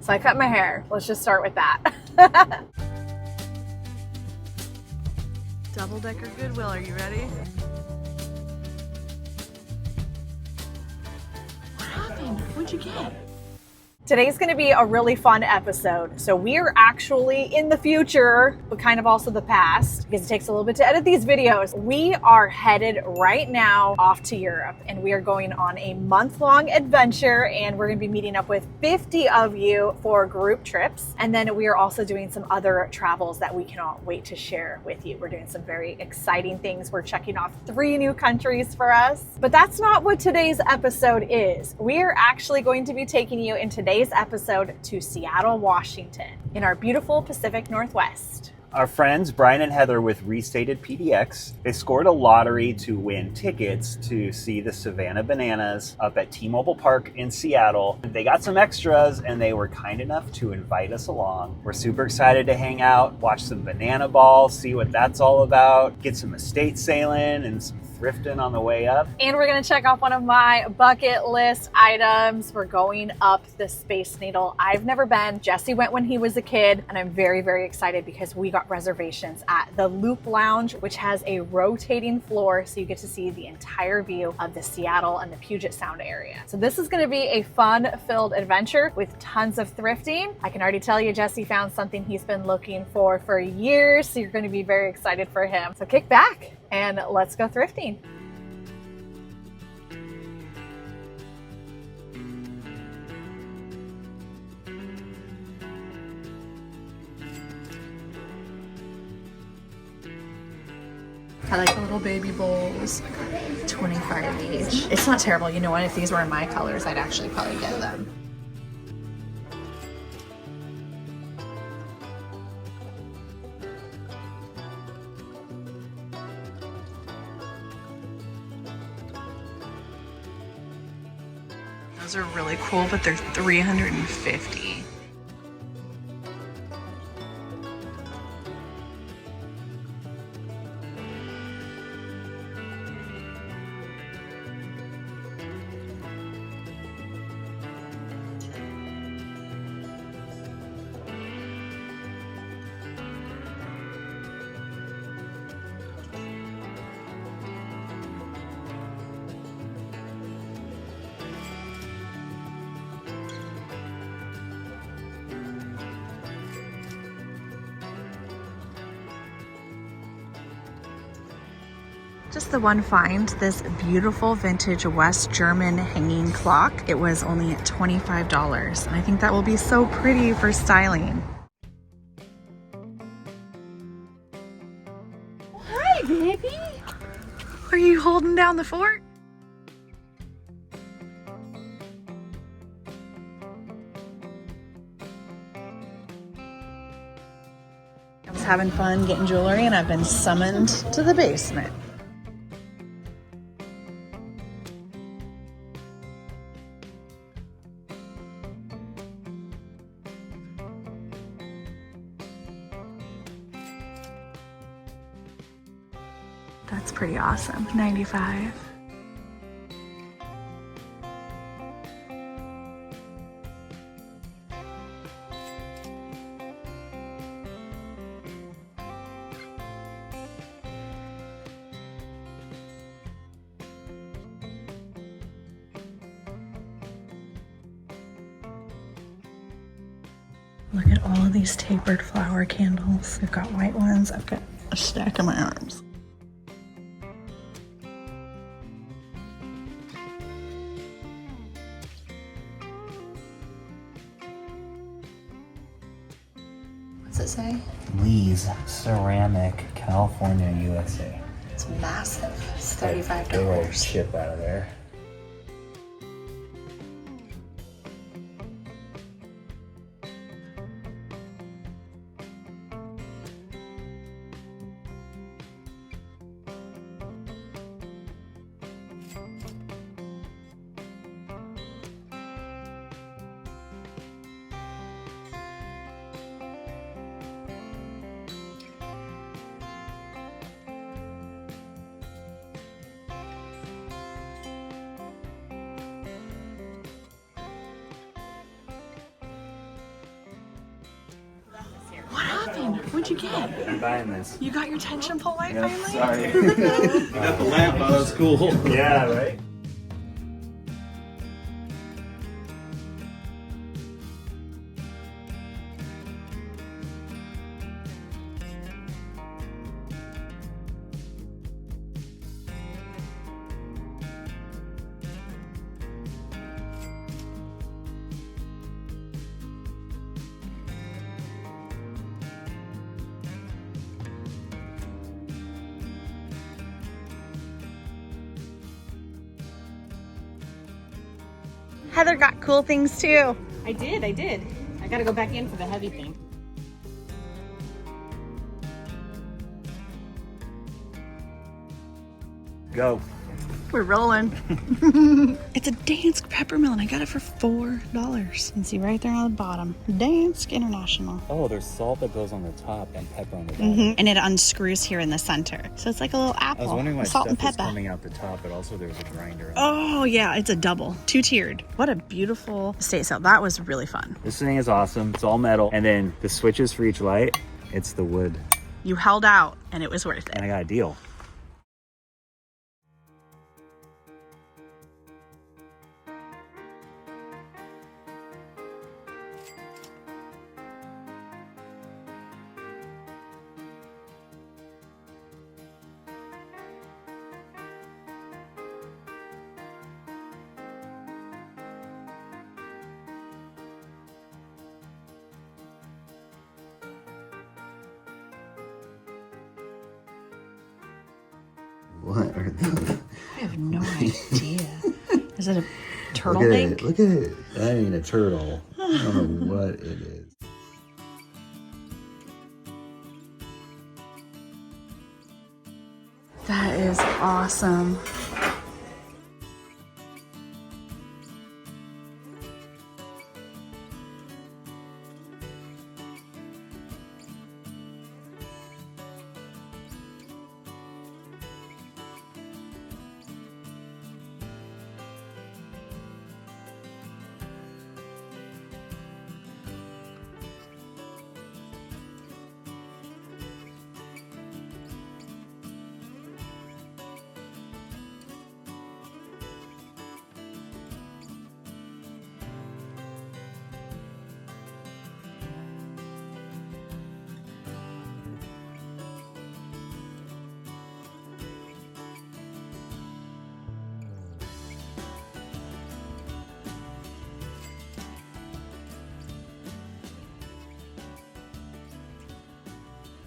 So I cut my hair. Let's just start with that. Double-decker Goodwill, are you ready? What happened? What'd you get? Today's going to be a really fun episode. So we are actually in the future, but kind of also the past, because it takes a little bit to edit these videos. We are headed right now off to Europe, and we are going on a month-long adventure, and we're going to be meeting up with 50 of you for group trips. And then we are also doing some other travels that we cannot wait to share with you. We're doing some very exciting things. We're checking off 3 new countries for us. But that's not what today's episode is. We are actually going to be taking you in today's episode to Seattle, Washington, in our beautiful Pacific Northwest. Our friends Brian and Heather with Restated PDX, they scored a lottery to win tickets to see the Savannah Bananas up at T-Mobile Park in Seattle. They got some extras and they were kind enough to invite us along. We're super excited to hang out, watch some banana balls, see what that's all about, get some estate sailing and some thrifting on the way up. And we're going to check off one of my bucket list items. We're going up the Space Needle. I've never been. Jesse went when he was a kid, and I'm very, very excited because we got reservations at the Loop Lounge, which has a rotating floor, so you get to see the entire view of the Seattle and the Puget Sound area. So this is going to be a fun-filled adventure with tons of thrifting. I can already tell you Jesse found something he's been looking for years, so you're going to be very excited for him. So kick back and let's go thrifting. I like the little baby bowls, 25 each. It's not terrible. You know what? If these were in my colors, I'd actually probably get them. Those are really cool, but they're $350. Just the one find, this beautiful vintage West German hanging clock. It was only $25, and I think that will be so pretty for styling. Hi, baby. Are you holding down the fort? I was having fun getting jewelry, and I've been summoned to the basement. That's pretty awesome. 95. Look at all of these tapered flower candles. I've got white ones. I've got a stack in my arms. What's it say? Lee's Ceramic, California, USA. It's massive. It's $35. Big old chip out of there. What'd you get? I'm buying this. You got your tension pole light Yeah, finally? sorry. You got the lamp, oh, that's cool. Yeah, right? Heather got cool things too. I did. I gotta go back in for the heavy thing. Go. We're rolling. It's a Dansk peppermint. I got it for $4. You can see right there on the bottom. Dansk International. Oh, there's salt that goes on the top and pepper on the bottom. And it unscrews here in the center. So it's like a little apple. I was wondering why salt and stuff is pepper. coming out the top, but also there's a grinder. Oh yeah, it's a double, 2-tiered. What a beautiful estate sale. That was really fun. This thing is awesome. It's all metal. And then the switches for each light, it's the wood. You held out and it was worth it. And I got a deal. What are those? I have no idea. Is it a turtle Look at bank? it. Look at it. That ain't a turtle. I don't know what it is. That is awesome.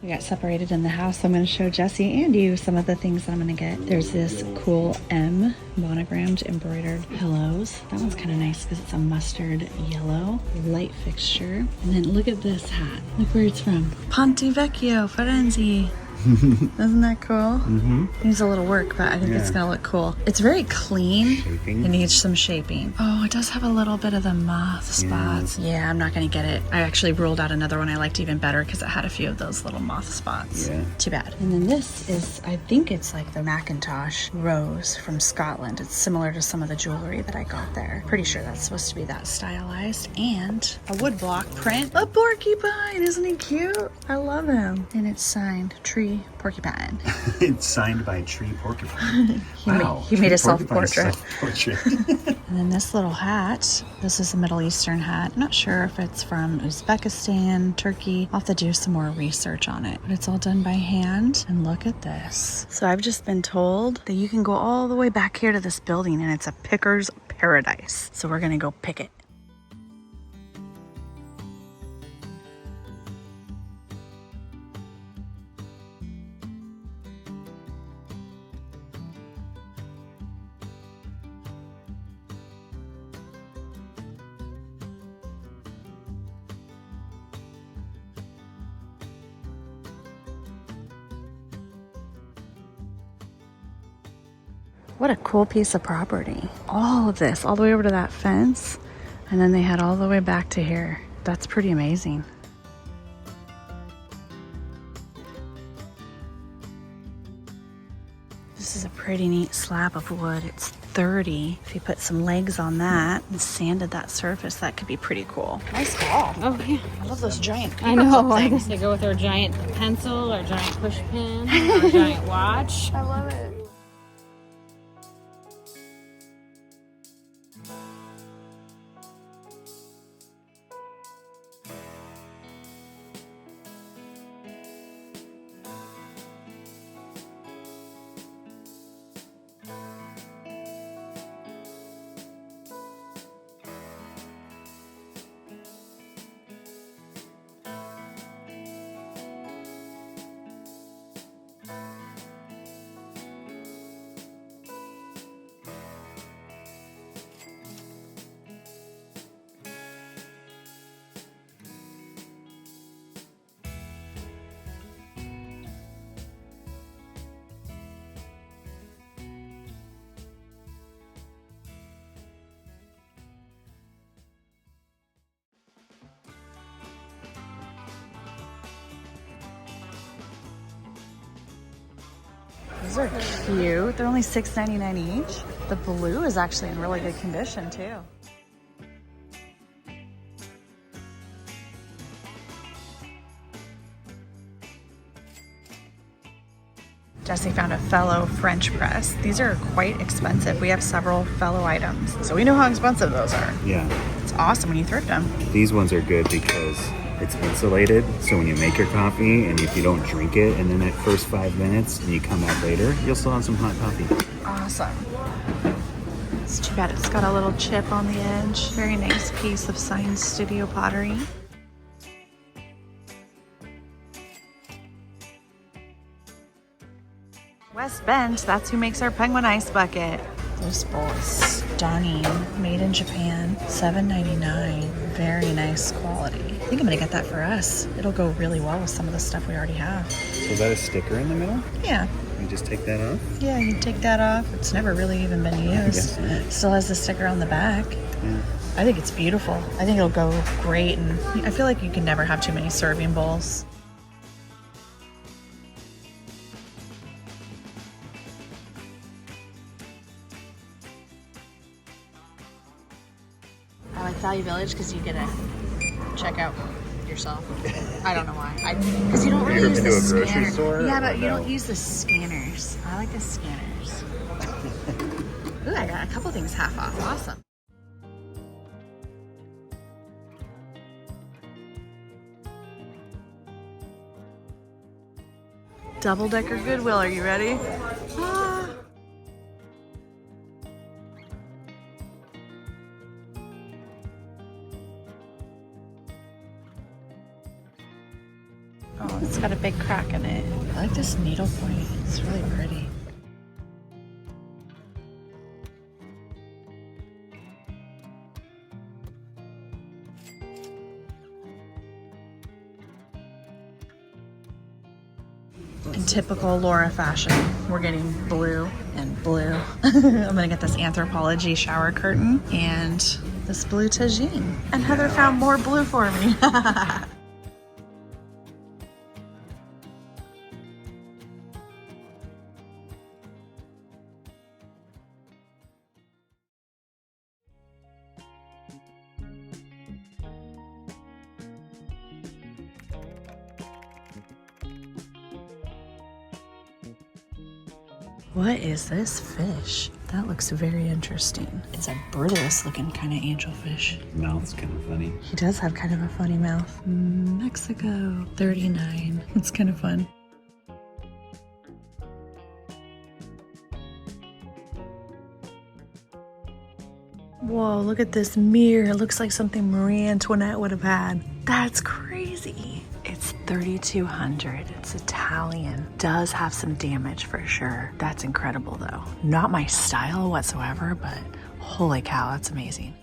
We got separated in the house, so I'm going to show Jesse and you some of the things that I'm going to get. There's this cool M monogrammed embroidered pillows. That one's kind of nice because it's a mustard yellow light fixture. And then look at this hat. Look where it's from. Ponte Vecchio, Firenze. Isn't that cool? Mm-hmm. Needs a little work, but I think it's gonna look cool. It's very clean. Shaping. It needs some shaping. Oh, it does have a little bit of the moth spots. Yeah, I'm not gonna get it. I actually ruled out another one I liked even better because it had a few of those little moth spots. Yeah. Too bad. And then this is, I think it's like the Macintosh rose from Scotland. It's similar to some of the jewelry that I got there. Pretty sure that's supposed to be that stylized. And a woodblock print. A porcupine, isn't he cute? I love him. And it's signed Tree Porcupine. It's signed by Tree Porcupine. Wow. He made a Porcupine's self-portrait. And then this little hat, this is a Middle Eastern hat. I'm not sure if it's from Uzbekistan, Turkey. I'll have to do some more research on it. But it's all done by hand. And look at this. So I've just been told that you can go all the way back here to this building and it's a picker's paradise. So we're gonna go pick it. What a cool piece of property. All of this, all the way over to that fence, and then they had all the way back to here. That's pretty amazing. This is a pretty neat slab of wood. It's $30. If you put some legs on that and sanded that surface, that could be pretty cool. Nice ball. Oh, yeah. I love those giant I know. things. They go with our giant pencil, our giant push pin, our giant watch. I love it. Those are cute. They're only $6.99 each. The blue is actually in really good condition too. Jesse found a Fellow French press. These are quite expensive. We have several Fellow items, so we know how expensive those are. Yeah. It's awesome when you thrift them. These ones are good because it's insulated, so when you make your coffee and if you don't drink it and then that first 5 minutes and you come back later, you'll still have some hot coffee. Awesome. It's too bad it's got a little chip on the edge. Very nice piece of Science Studio pottery. West Bend, that's who makes our penguin ice bucket. This bowl is stunning. Made in Japan, $7.99. Very nice quality. I think I'm gonna get that for us. It'll go really well with some of the stuff we already have. So is that a sticker in the middle? Yeah. You just take that off? Yeah, you take that off. It's never really even been used. Still has the sticker on the back. Yeah. I think it's beautiful. I think it'll go great, and I feel like you can never have too many serving bowls. I like Value Village because you get to check out yourself. I don't know why. Because you don't really use the scanner. Store, yeah, but you no? don't use the scanners. I like the scanners. Ooh, I got a couple things half off. Awesome. Double-decker Goodwill, are you ready? Ah. Oh, it's got a big crack in it. I like this needle point. It's really pretty. In typical Laura fashion, we're getting blue and blue. I'm gonna get this Anthropology shower curtain and this blue tagine. And Heather found more blue for me. What is this fish? That looks very interesting. It's a Bryllus looking kind of angelfish. Mouth's kind of funny. He does have kind of a funny mouth. Mexico, $39. It's kind of fun. Whoa, look at this mirror. It looks like something Marie Antoinette would have had. That's crazy. It's $3,200. It's Italian. Does have some damage for sure. That's incredible though. Not my style whatsoever, but holy cow, that's amazing.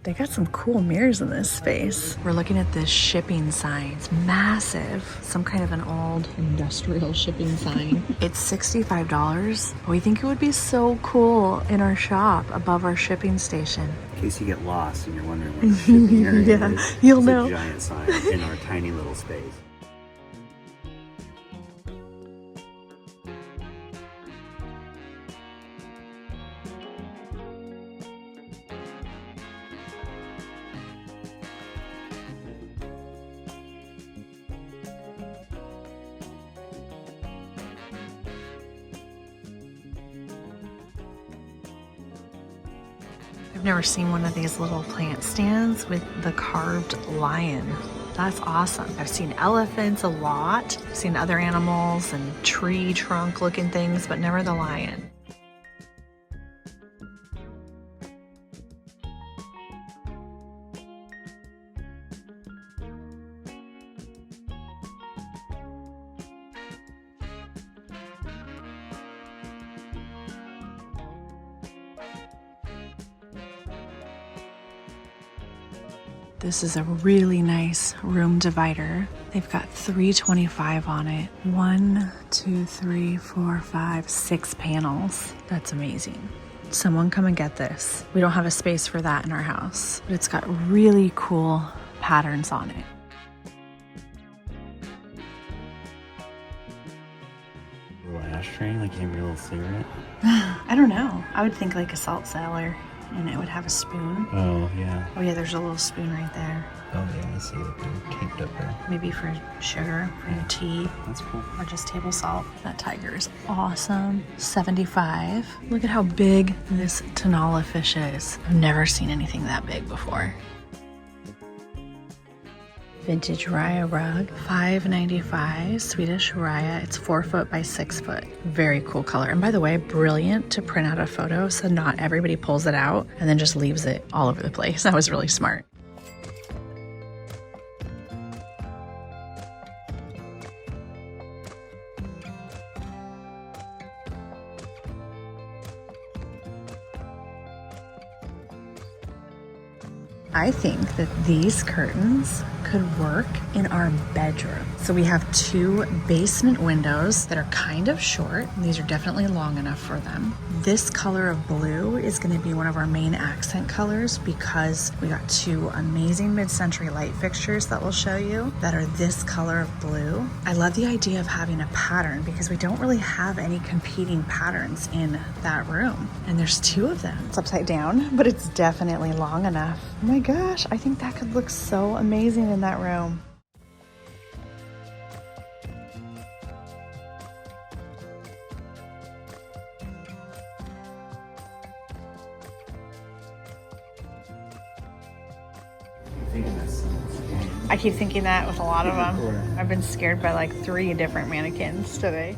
They got some cool mirrors in this space. We're looking at this shipping sign. It's massive. Some kind of an old industrial shipping sign. It's $65. We think it would be so cool in our shop above our shipping station. In case you get lost and you're wondering where the shipping area Yeah, is, you'll it's know. a giant sign in our tiny little space. I've never seen one of these little plant stands with the carved lion. That's awesome. I've seen elephants a lot. I've seen other animals and tree trunk looking things, but never the lion. This is a really nice room divider. They've got 325 on it. 1, 2, 3, 4, 5, 6 panels. That's amazing. Someone come and get this. We don't have a space for that in our house, but it's got really cool patterns on it. A little ashtray, like you have your little cigarette. I don't know. I would think like a salt cellar, and it would have a spoon. Oh, yeah. Oh yeah, there's a little spoon right there. Oh, yeah, I see it up there, taped up there. Maybe for sugar, for your tea, That's cool. or just table salt. That tiger is awesome. 75. Look at how big this Tanala fish is. I've never seen anything that big before. Vintage Raya rug, $5.95, Swedish Raya. It's 4 foot by 6 foot. Very cool color. And by the way, brilliant to print out a photo so not everybody pulls it out and then just leaves it all over the place. That was really smart. I think that these curtains could work in our bedroom. So we have 2 basement windows that are kind of short. These are definitely long enough for them. This color of blue is going to be one of our main accent colors because we got 2 amazing mid-century light fixtures that we'll show you that are this color of blue. I love the idea of having a pattern because we don't really have any competing patterns in that room. And there's 2 of them. It's upside down, but it's definitely long enough. Oh my gosh, I think that could look so amazing in that room. I keep thinking that with a lot of them. I've been scared by like 3 different mannequins today.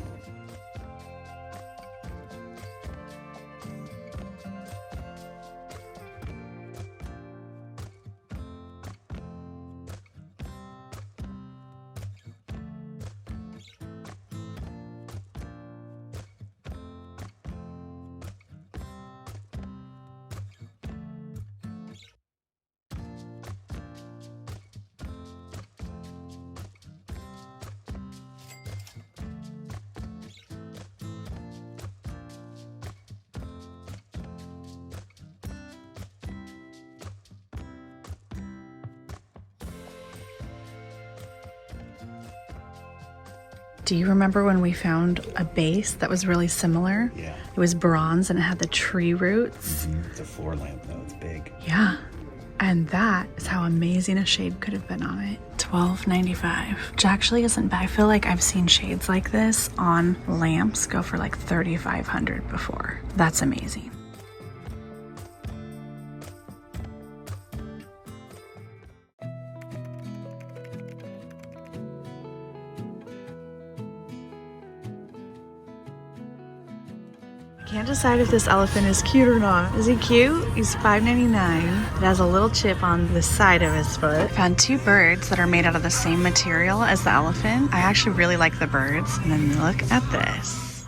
Do you remember when we found a base that was really similar? Yeah. It was bronze and it had the tree roots. It's a floor lamp, though. It's big. Yeah. And that is how amazing a shade could have been on it. $12.95, which actually isn't bad. I feel like I've seen shades like this on lamps go for like $3,500 before. That's amazing. Can't decide if this elephant is cute or not. Is he cute? He's $5.99. It has a little chip on the side of his foot. Found 2 birds that are made out of the same material as the elephant. I actually really like the birds. And then look at this.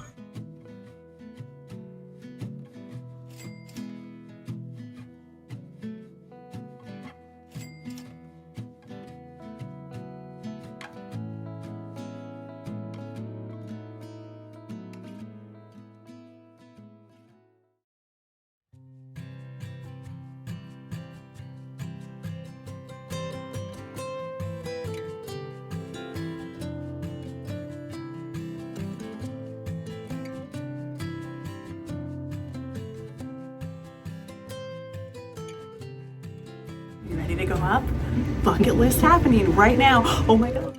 ready to go up? Bucket list happening right now. Oh my God.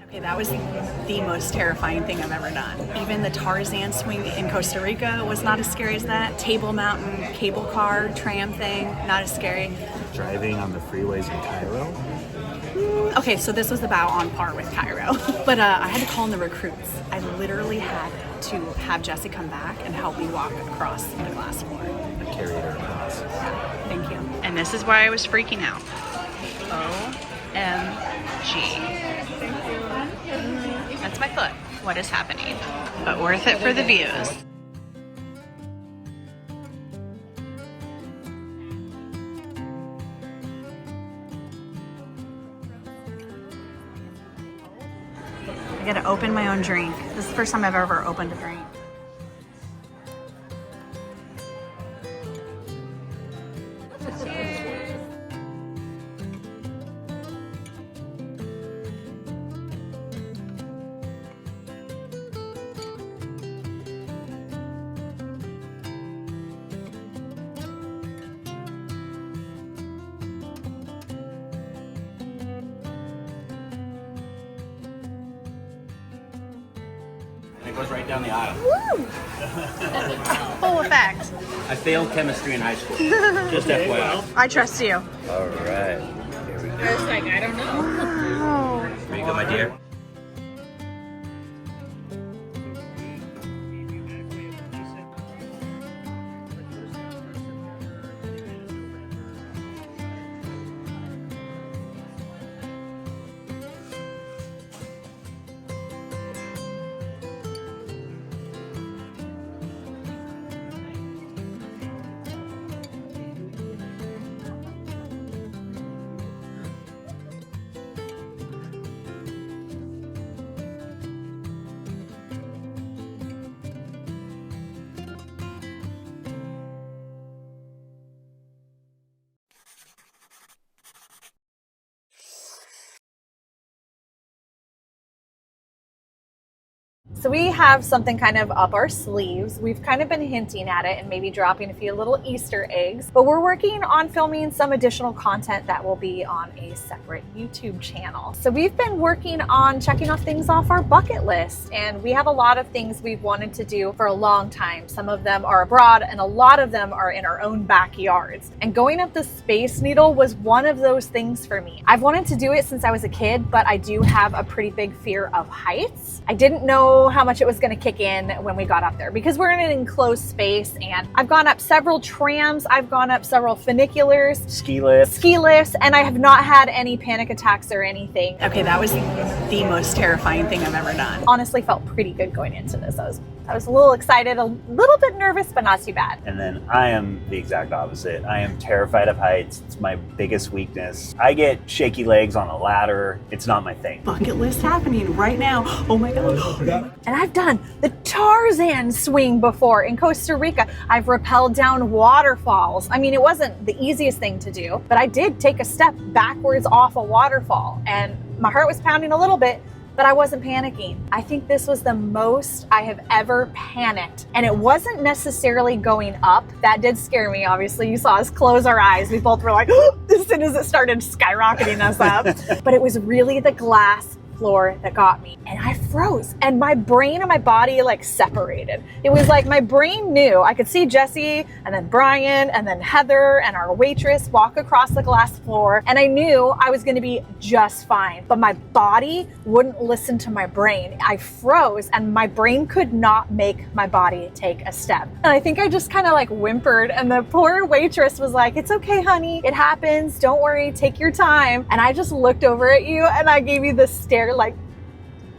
Okay, that was the most terrifying thing I've ever done. Even the Tarzan swing in Costa Rica was not as scary as that. Table Mountain cable car tram thing, not as scary. Driving on the freeways in Cairo? Okay, so this was about on par with Cairo. But I had to call in the recruits. I literally had to have Jesse come back and help me walk across the glass floor. The curated across. Thank you. And this is why I was freaking out. OMG. That's my foot. What is happening? But worth it for the views. I gotta open my own drink. This is the first time I've ever opened a drink. It goes right down the aisle. Woo! Full effect. I failed chemistry in high school. Just FYI. I trust you. All right. Here we go. I was like, I don't know. Wow. Here you go, my dear. So we have something kind of up our sleeves. We've kind of been hinting at it and maybe dropping a few little Easter eggs, but we're working on filming some additional content that will be on a separate YouTube channel. So we've been working on checking off things off our bucket list, and we have a lot of things we've wanted to do for a long time. Some of them are abroad and a lot of them are in our own backyards. And going up the Space Needle was one of those things for me. I've wanted to do it since I was a kid, but I do have a pretty big fear of heights. I didn't know how much it was going to kick in when we got up there because we're in an enclosed space, and I've gone up several trams, I've gone up several funiculars, Ski lifts, and I have not had any panic attacks or anything. Okay, that was the most terrifying thing I've ever done. Honestly felt pretty good going into this. I was a little excited, a little bit nervous, but not too bad. And then I am the exact opposite. I am terrified of heights. It's my biggest weakness. I get shaky legs on a ladder. It's not my thing. Bucket list happening right now. Oh my God. And I've done the Tarzan swing before in Costa Rica. I've rappelled down waterfalls. I mean, it wasn't the easiest thing to do, but I did take a step backwards off a waterfall, and my heart was pounding a little bit, but I wasn't panicking. I think this was the most I have ever panicked. And it wasn't necessarily going up. That did scare me, obviously. You saw us close our eyes. We both were like, as soon as it started skyrocketing us up. But it was really the glass floor that got me, and I froze, and my brain and my body like separated. It was like my brain knew. I could see Jesse and then Brian and then Heather and our waitress walk across the glass floor, and I knew I was going to be just fine, but my body wouldn't listen to my brain. I froze, and my brain could not make my body take a step. And I think I just kind of like whimpered, and the poor waitress was like, "It's okay, honey, it happens, don't worry, take your time." And I just looked over at you and I gave you the stare like,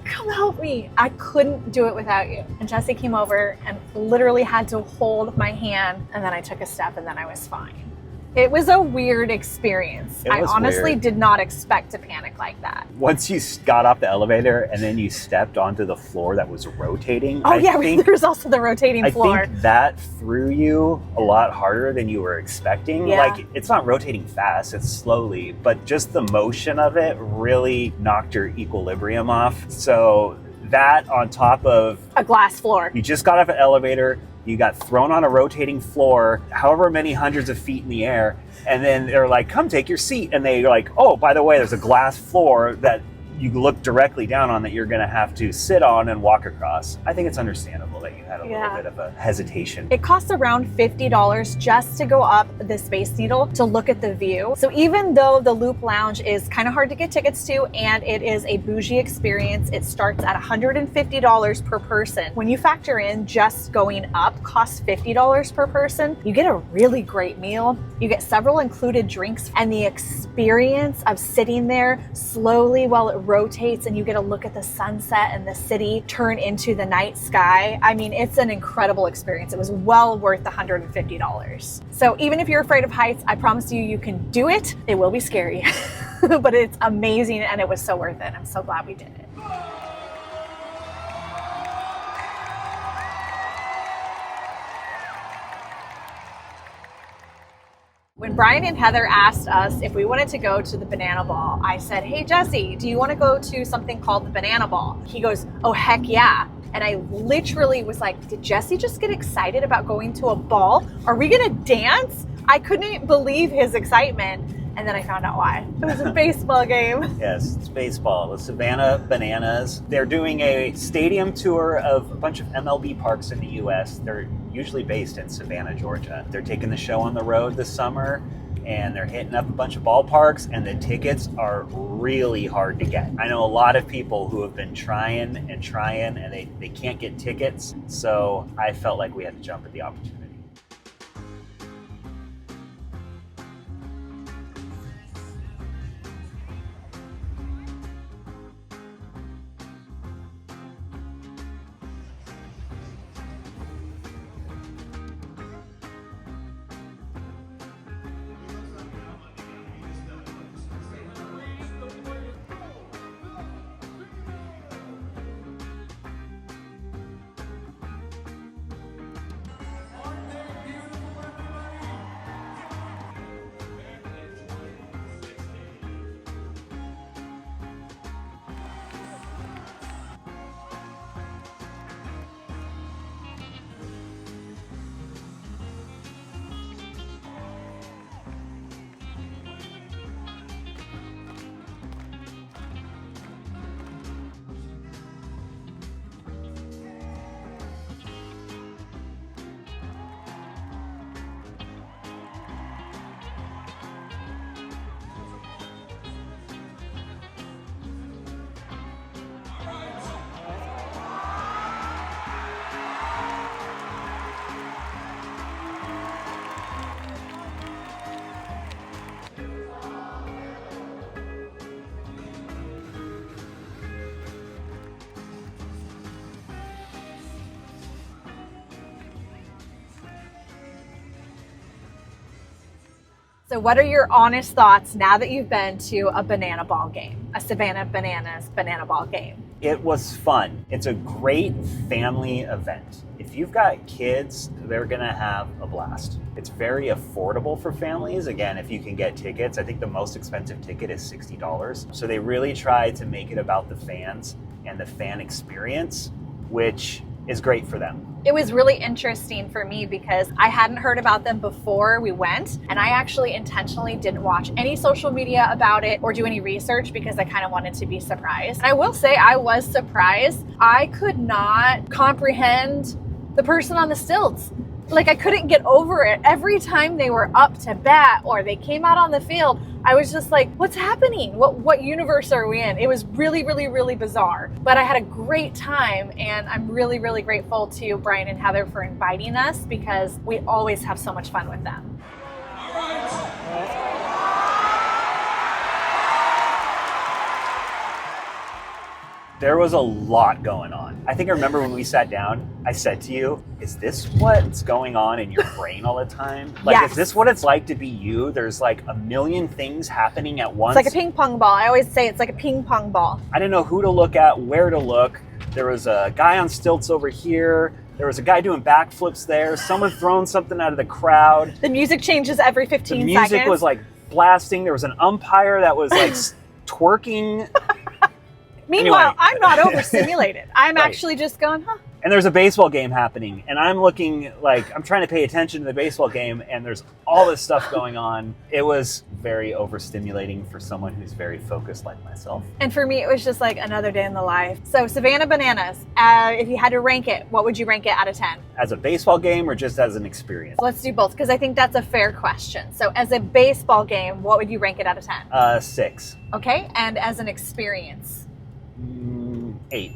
"Come help me." I couldn't do it without you. And Jesse came over and literally had to hold my hand, and then I took a step, and then I was fine. It was a weird experience. It I was honestly weird. did not expect to panic like that. Once you got off the elevator and then you stepped onto the floor that was rotating, Oh yeah, there's also the rotating floor. I think that threw you a lot harder than you were expecting. Yeah. Like, it's not rotating fast, it's slowly, but just the motion of it really knocked your equilibrium off. So that on top of A glass floor. you just got off an elevator, you got thrown on a rotating floor, however many hundreds of feet in the air, and then they're like, come take your seat. And they're like, oh, by the way, there's a glass floor that you look directly down on that you're gonna have to sit on and walk across. I think it's understandable that you had a little bit of a hesitation. It costs around $50 just to go up the Space Needle to look at the view. So even though the Loop Lounge is kind of hard to get tickets to and it is a bougie experience, it starts at $150 per person. When you factor in just going up costs $50 per person, you get a really great meal. You get several included drinks, and the experience of sitting there slowly while it rotates and you get a look at the sunset and the city turn into the night sky. I mean, it's an incredible experience. It was well worth the $150. So even if you're afraid of heights, I promise you, you can do it. It will be scary, but it's amazing and it was so worth it. I'm so glad we did it. When Brian and Heather asked us if we wanted to go to the Banana Ball, I said, hey, Jesse, do you want to go to something called the Banana Ball? He goes, oh, heck yeah. And I literally was like, did Jesse just get excited about going to a ball? Are we going to dance? I couldn't believe his excitement. And then I found out why. It was a baseball game. Yes, it's baseball. The Savannah Bananas. They're doing a stadium tour of a bunch of MLB parks in the U.S. They're usually based in Savannah, Georgia. They're taking the show on the road this summer, and they're hitting up a bunch of ballparks, and the tickets are really hard to get. I know a lot of people who have been trying, and they can't get tickets, so I felt like we had to jump at the opportunity. So what are your honest thoughts now that you've been to a banana ball game, a Savannah Bananas banana ball game? It was fun. It's a great family event. If you've got kids, they're gonna have a blast. It's very affordable for families. Again, if you can get tickets, I think the most expensive ticket is $60. So they really try to make it about the fans and the fan experience, which is great for them. It was really interesting for me because I hadn't heard about them before we went, and I actually intentionally didn't watch any social media about it or do any research because I kind of wanted to be surprised. And I will say I was surprised. I could not comprehend the person on the stilts. Like, I couldn't get over it. Every time they were up to bat or they came out on the field, I was just like, what's happening? What universe are we in? It was really, really, really bizarre. But I had a great time, and I'm really, really grateful to Brian and Heather for inviting us because we always have so much fun with them. There was a lot going on. I think I remember when we sat down, I said to you, is this what's going on in your brain all the time? Like, Yes. Is this what it's like to be you? There's like a million things happening at once. It's like a ping pong ball. I always say it's like a ping pong ball. I didn't know who to look at, where to look. There was a guy on stilts over here. There was a guy doing backflips there. Someone throwing something out of the crowd. The music changes every 15 The music seconds. was like blasting. There was an umpire that was like twerking. Meanwhile, Anyway. I'm not overstimulated. I'm Right. actually just going, huh? And there's a baseball game happening. And I'm looking like I'm trying to pay attention to the baseball game. And there's all this stuff going on. It was very overstimulating for someone who's very focused like myself. And for me, it was just like another day in the life. So Savannah Bananas, if you had to rank it, what would you rank it out of 10? As a baseball game or just as an experience? Let's do both because I think that's a fair question. So as a baseball game, what would you rank it out of 10? 6. Okay. And as an experience? 8.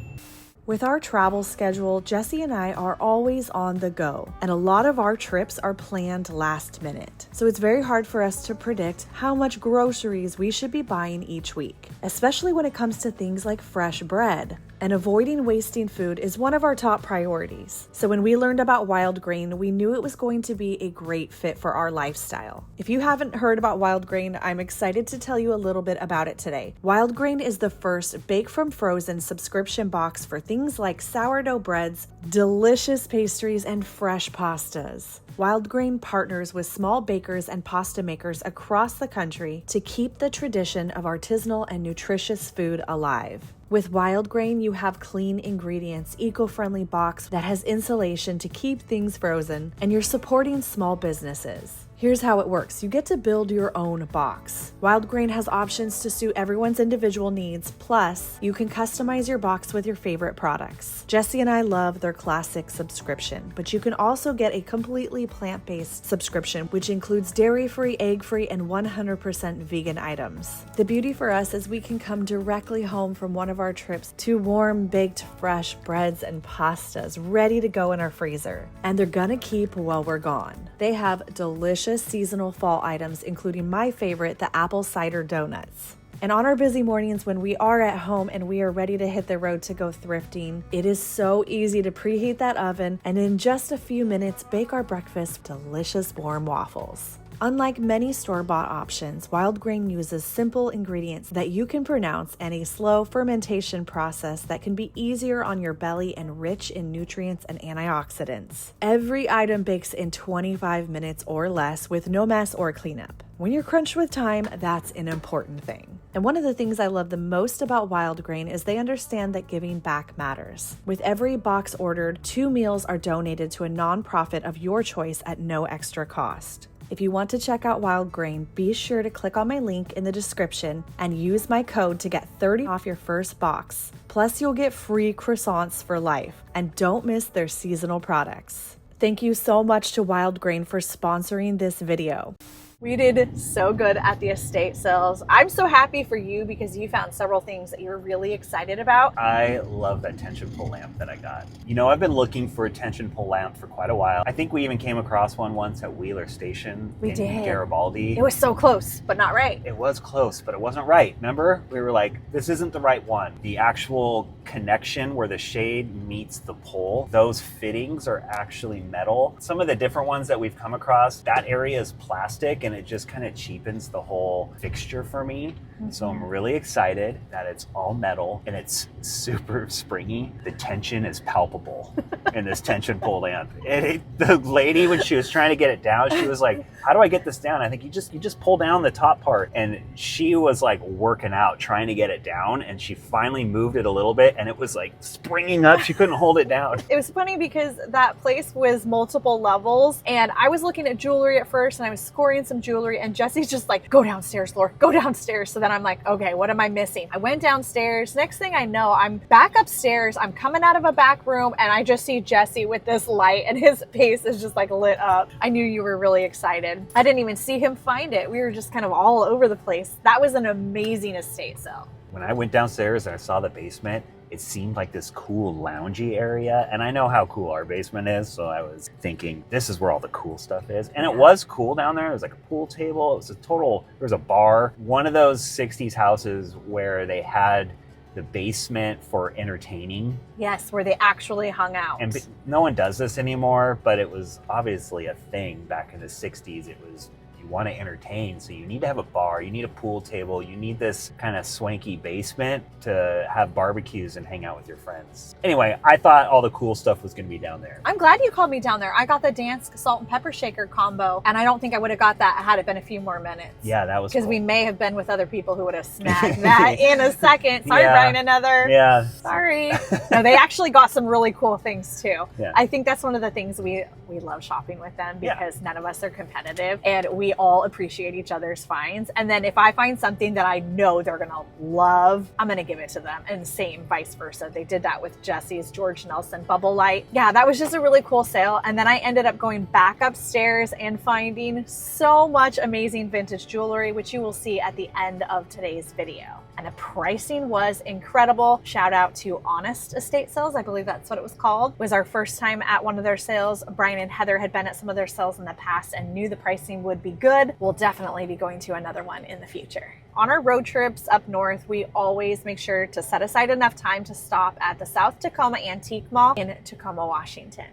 With our travel schedule, Jesse and I are always on the go, and a lot of our trips are planned last minute. So it's very hard for us to predict how much groceries we should be buying each week, especially when it comes to things like fresh bread. And avoiding wasting food is one of our top priorities. So when we learned about Wildgrain, we knew it was going to be a great fit for our lifestyle. If you haven't heard about Wildgrain, I'm excited to tell you a little bit about it today. Wildgrain is the first bake from frozen subscription box for things like sourdough breads, delicious pastries, and fresh pastas. Wildgrain partners with small bakers and pasta makers across the country to keep the tradition of artisanal and nutritious food alive. With Wildgrain, you have clean ingredients, eco-friendly box that has insulation to keep things frozen, and you're supporting small businesses. Here's how it works. You get to build your own box. Wildgrain has options to suit everyone's individual needs. Plus, you can customize your box with your favorite products. Jesse and I love their classic subscription, but you can also get a completely plant-based subscription, which includes dairy-free, egg-free, and 100% vegan items. The beauty for us is we can come directly home from one of our trips to warm, baked, fresh breads and pastas ready to go in our freezer. And they're gonna keep while we're gone. They have delicious seasonal fall items, including my favorite, the apple cider donuts. And on our busy mornings when we are at home and we are ready to hit the road to go thrifting, it is so easy to preheat that oven and in just a few minutes bake our breakfast with delicious warm waffles. Unlike many store-bought options, Wildgrain uses simple ingredients that you can pronounce and a slow fermentation process that can be easier on your belly and rich in nutrients and antioxidants. Every item bakes in 25 minutes or less with no mess or cleanup. When you're crunched with time, that's an important thing. And one of the things I love the most about Wildgrain is they understand that giving back matters. With every box ordered, 2 meals are donated to a nonprofit of your choice at no extra cost. If you want to check out Wildgrain, be sure to click on my link in the description and use my code to get 30% off your first box. Plus, you'll get free croissants for life. And don't miss their seasonal products. Thank you so much to Wildgrain for sponsoring this video. We did so good at the estate sales. I'm so happy for you because you found several things that you're really excited about. I love that tension pull lamp that I got. You know, I've been looking for a tension pull lamp for quite a while. I think we even came across one once at Wheeler Station in Garibaldi. It was so close, but not right. It was close, but it wasn't right. Remember? We were like, this isn't the right one. The actual connection where the shade meets the pole, those fittings are actually metal. Some of the different ones that we've come across, that area is plastic and it just kind of cheapens the whole fixture for me. So I'm really excited that it's all metal and it's super springy. The tension is palpable in this tension pull lamp. The lady, when she was trying to get it down, she was like, how do I get this down? I think you just pull down the top part. And she was like working out, trying to get it down. And she finally moved it a little bit and it was like springing up. She couldn't hold it down. It was funny because that place was multiple levels and I was looking at jewelry at first and I was scoring some jewelry and Jesse's just like, go downstairs, Laura, go downstairs. So then I'm like, okay, what am I missing? I went downstairs. Next thing I know, I'm back upstairs. I'm coming out of a back room and I just see Jesse with this light and his face is just like lit up. I knew you were really excited. I didn't even see him find it. We were just kind of all over the place. That was an amazing estate sale. When I went downstairs and I saw the basement, it seemed like this cool loungy area. And I know how cool our basement is. So I was thinking, this is where all the cool stuff is. And it was cool down there. It was like a pool table. It was there was a bar. One of those 60s houses where they had the basement for entertaining. Yes, where they actually hung out. And no one does this anymore, but it was obviously a thing back in the 60s. It was, you want to entertain, so you need to have a bar, you need a pool table, you need this kind of swanky basement to have barbecues and hang out with your friends. Anyway, I thought all the cool stuff was going to be down there. I'm glad you called me down there. I got the Dansk salt and pepper shaker combo, and I don't think I would have got that had it been a few more minutes. Yeah, that was because cool. we may have been with other people who would have snagged that in a second. Sorry, Yeah. Brian and Heather. Yeah. Sorry. No, they actually got some really cool things too. Yeah. I think that's one of the things we love shopping with them, because none of us are competitive and we all appreciate each other's finds. And then if I find something that I know they're gonna love, I'm gonna give it to them, and same vice versa. They did that with Jesse's George Nelson Bubble Light. Yeah, that was just a really cool sale. And then I ended up going back upstairs and finding so much amazing vintage jewelry, which you will see at the end of today's video. And the pricing was incredible. Shout out to Honest Estate Sales, I believe that's what it was called. It was our first time at one of their sales. Brian and Heather had been at some of their sales in the past and knew the pricing would be good. We'll definitely be going to another one in the future. On our road trips up north, we always make sure to set aside enough time to stop at the South Tacoma Antique Mall in Tacoma, Washington.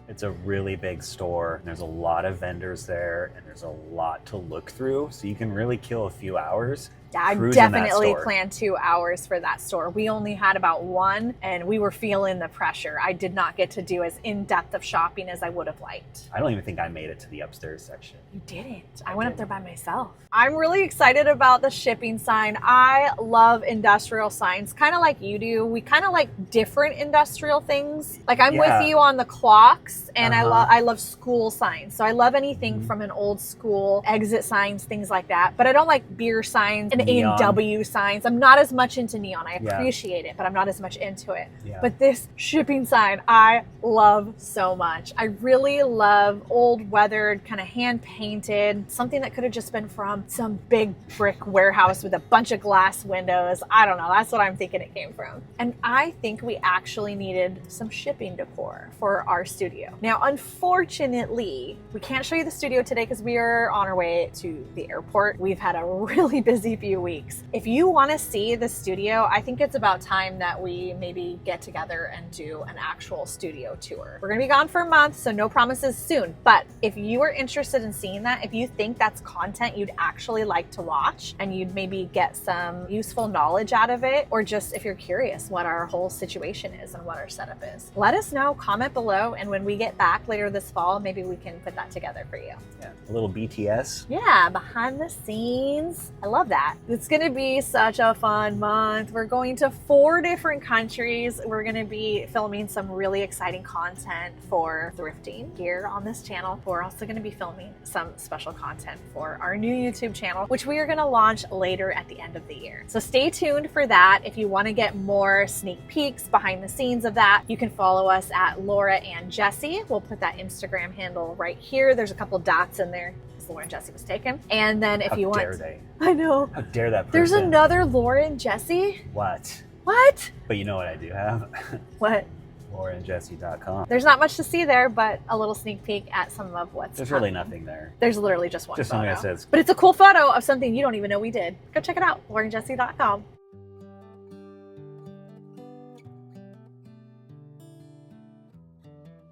It's a really big store. There's a lot of vendors there, and there's a lot to look through, so you can really kill a few hours. Yeah, I cruising that definitely store. planned 2 hours for that store. We only had about one, and we were feeling the pressure. I did not get to do as in-depth of shopping as I would have liked. I don't even think I made it to the upstairs section. You didn't. I went up there by myself. I'm really excited about the shipping sign. I love industrial signs, kind of like you do. We kind of like different industrial things. Like I'm Yeah. with you on the clocks, and Uh-huh. I love school signs. So I love anything from an old school, exit signs, things like that. But I don't like beer signs and Neon. A&W signs. I'm not as much into neon. I Yeah. appreciate it, but I'm not as much into it. Yeah. But this shipping sign, I love so much. I really love old weathered, kind of hand painted, something that could have just been from some big brick warehouse with a bunch of glass windows. I don't know. That's what I'm thinking it came from. And I think we actually needed some shipping decor for our studio. Now, unfortunately, we can't show you the studio today because we are on our way to the airport. We've had a really busy few weeks. If you want to see the studio, I think it's about time that we maybe get together and do an actual studio tour. We're going to be gone for a month, so no promises soon. But if you are interested in seeing that, if you think that's content you'd actually like to watch and you'd maybe get some useful knowledge out of it, or just if you're curious what our whole situation is and what our setup is, let us know, comment below, and when we get back later this fall, maybe we can put that together for you. Yeah, a little BTS. Yeah, behind the scenes. I love that. It's going to be such a fun month. We're going to 4 different countries. We're going to be filming some really exciting content for Thrifting here on this channel. We're also going to be filming some special content for our new YouTube channel, which we are going to launch later at the end of the year. So stay tuned for that. If you want to get more sneak peeks behind the scenes of that, you can follow us at Laura and Jessie. We'll put that Instagram handle right here. There's a couple dots in there because Laura and Jessie was taken. And then if you want, How dare they? I know. How dare that person? There's another Laura and Jessie. What? What? But you know what I do have? What? LauraandJessie.com. There's not much to see there, but a little sneak peek at some of what's There's coming. really nothing there. There's literally just one Just photo. something that says, But it's a cool photo of something you don't even know we did. Go check it out, LauraandJessie.com.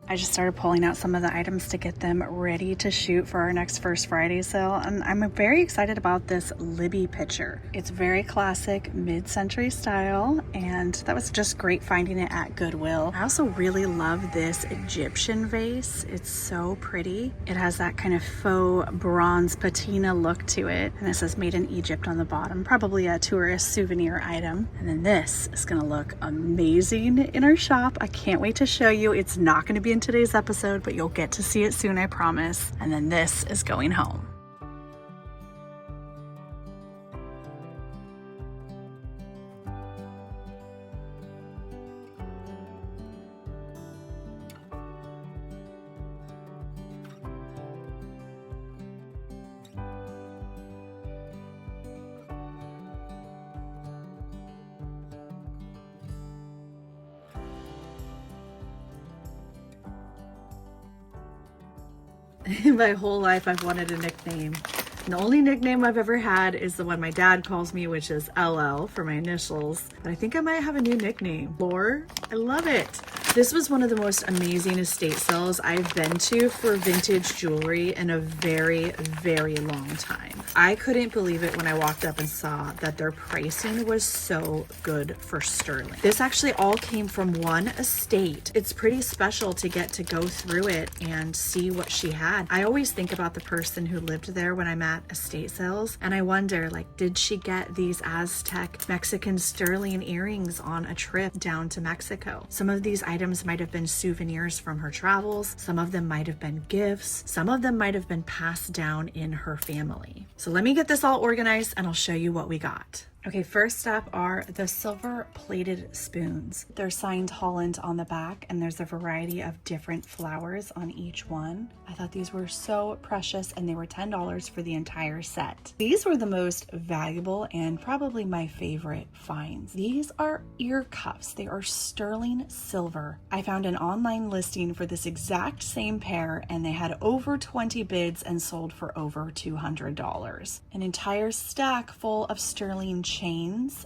I just started pulling out some of the items to get them ready to shoot for our next First Friday sale, and I'm very excited about this Libby picture. It's very classic mid-century style, and that was just great finding it at Goodwill. I also really love this Egyptian vase. It's so pretty. It has that kind of faux bronze patina look to it, and it says made in Egypt on the bottom, probably a tourist souvenir item. And then this is gonna look amazing in our shop. I can't wait to show you. It's not gonna be in today's episode, but you'll get to see it soon, I promise. And then this is going home. In my whole life, I've wanted a nickname. And the only nickname I've ever had is the one my dad calls me, which is LL for my initials. But I think I might have a new nickname. Lore. I love it. This was one of the most amazing estate sales I've been to for vintage jewelry in a very, very long time. I couldn't believe it when I walked up and saw that their pricing was so good for sterling. This actually all came from one estate. It's pretty special to get to go through it and see what she had. I always think about the person who lived there when I'm at estate sales, and I wonder, like, did she get these Aztec Mexican sterling earrings on a trip down to Mexico? Some of these items might have been souvenirs from her travels. Some of them might have been gifts. Some of them might have been passed down in her family. So let me get this all organized and I'll show you what we got. Okay, first up are the silver plated spoons. They're signed Holland on the back, and there's a variety of different flowers on each one. I thought these were so precious, and they were $10 for the entire set. These were the most valuable and probably my favorite finds. These are ear cuffs. They are sterling silver. I found an online listing for this exact same pair, and they had over 20 bids and sold for over $200. An entire stack full of sterling chains.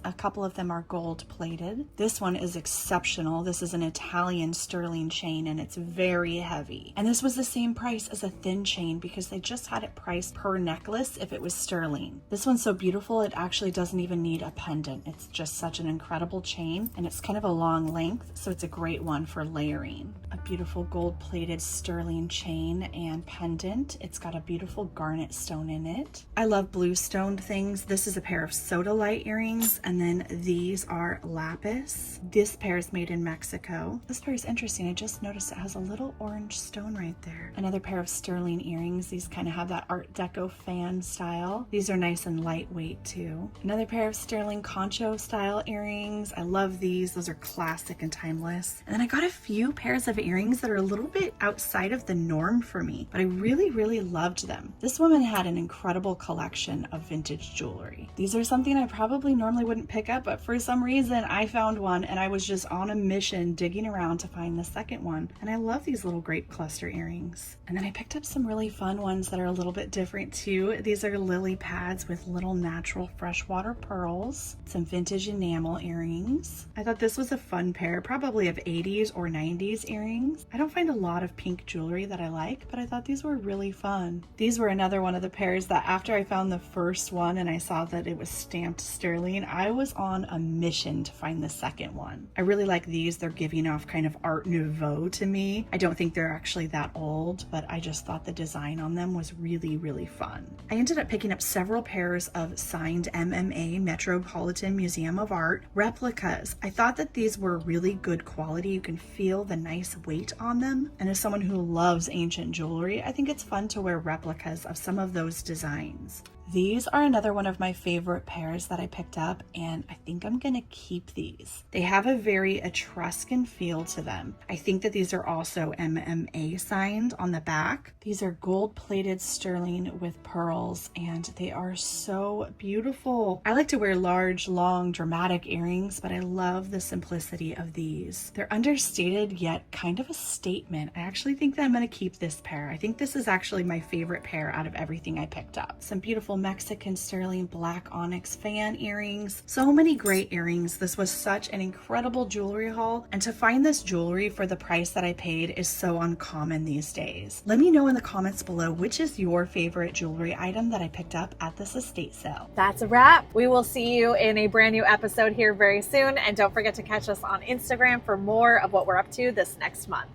A couple of them are gold plated. This one is exceptional. This is an Italian sterling chain, and it's very heavy. And this was the same price as a thin chain because they just had it priced per necklace if it was sterling. This one's so beautiful it actually doesn't even need a pendant. It's just such an incredible chain, and it's kind of a long length, so it's a great one for layering. A beautiful gold plated sterling chain and pendant. It's got a beautiful garnet stone in it. I love blue stoned things. This is a pair of sodalite earrings, and then these are lapis. This pair is made in Mexico. This pair is interesting. I just noticed it has a little orange stone right there. Another pair of sterling earrings. These kind of have that Art Deco fan style. These are nice and lightweight too. Another pair of sterling concho style earrings. I love these. Those are classic and timeless. And then I got a few pairs of earrings that are a little bit outside of the norm for me, but I really, really loved them. This woman had an incredible collection of vintage jewelry. These are something I probably normally wouldn't pick up, but for some reason I found one, and I was just on a mission digging around to find the second one. And I love these little grape cluster earrings. And then I picked up some really fun ones that are a little bit different too. These are lily pads with little natural freshwater pearls, some vintage enamel earrings. I thought this was a fun pair, probably of 80s or 90s earrings. I don't find a lot of pink jewelry that I like, but I thought these were really fun. These were another one of the pairs that after I found the first one and I saw that it was stamped sterling, I was on a mission to find the second one. I really like these. They're giving off kind of Art Nouveau to me. I don't think they're actually that old, but I just thought the design on them was really, really fun. I ended up picking up several pairs of signed MMA Metropolitan Museum of Art replicas. I thought that these were really good quality. You can feel the nice weight on them. And as someone who loves ancient jewelry, I think it's fun to wear replicas of some of those designs. These are another one of my favorite pairs that I picked up, and I think I'm gonna keep these. They have a very Etruscan feel to them. I think that these are also MMA signed on the back. These are gold plated sterling with pearls, and they are so beautiful. I like to wear large, long, dramatic earrings, but I love the simplicity of these. They're understated yet kind of a statement. I actually think that I'm gonna keep this pair. I think this is actually my favorite pair out of everything I picked up. Some beautiful Mexican sterling black onyx fan earrings. So many great earrings. This was such an incredible jewelry haul, and to find this jewelry for the price that I paid is so uncommon these days. Let me know in the comments below which is your favorite jewelry item that I picked up at this estate sale. That's a wrap. We will see you in a brand new episode here very soon, and don't forget to catch us on Instagram for more of what we're up to this next month.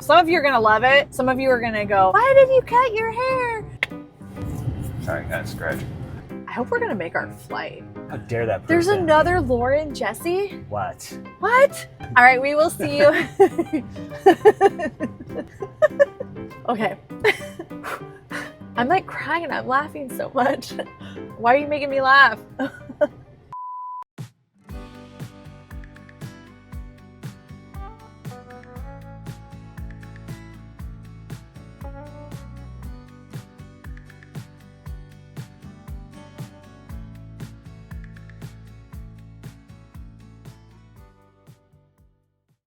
Some of you are gonna love it. Some of you are gonna go, why did you cut your hair? Sorry, got a scratch. I hope we're gonna make our flight. How dare that person? There's another Lauren Jessie. What? What? All right, we will see you. Okay. I'm like crying. I'm laughing so much. Why are you making me laugh?